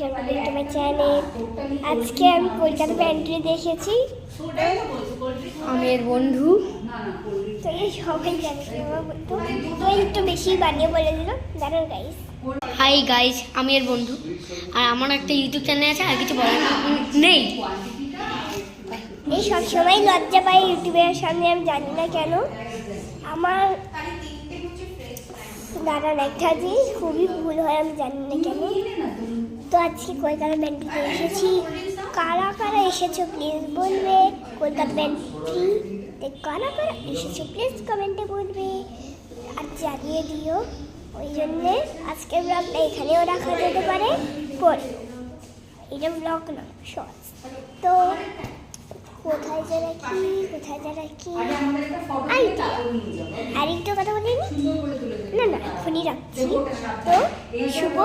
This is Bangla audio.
ইউটিউবের চ্যানেল। আজকে আমি কলকাতা ব্যান্ডে দেখেছি আমি এর বন্ধু। তো এই সবাই জানে আমার বন্ধু, তো একটু বেশি বানিয়ে বলে দিল। জানেন গাইস, হাই গাইজ, আমি এর বন্ধু। আর আমার একটা ইউটিউব চ্যানেল আছে, আর কিছু বলার নেই। এই সবসময় লজ্জা পাই ইউটিউবের সামনে, আমি জানি না কেন। আমার দাদার একটা যে খুবই ভুল হয়, আমি জানি না কেন। তো আজকে কলকাতা ব্যান্ডটিতে এসেছি। কারা কারা এসেছো প্লিজ বলবে। কলকাতা ব্যান্ডটিতে কারা কারা এসেছো প্লিজ কমেন্টে বলবে আর জানিয়ে দিও। ওই জন্যে আজকের ব্লগটা এখানেও রাখা যেতে পারে পরে। এটা ব্লগ না, শর্টস। তো কোথায় যা রাখি আরেকটু কথা বলিনি, না এখনই রাখছি। তো শুভ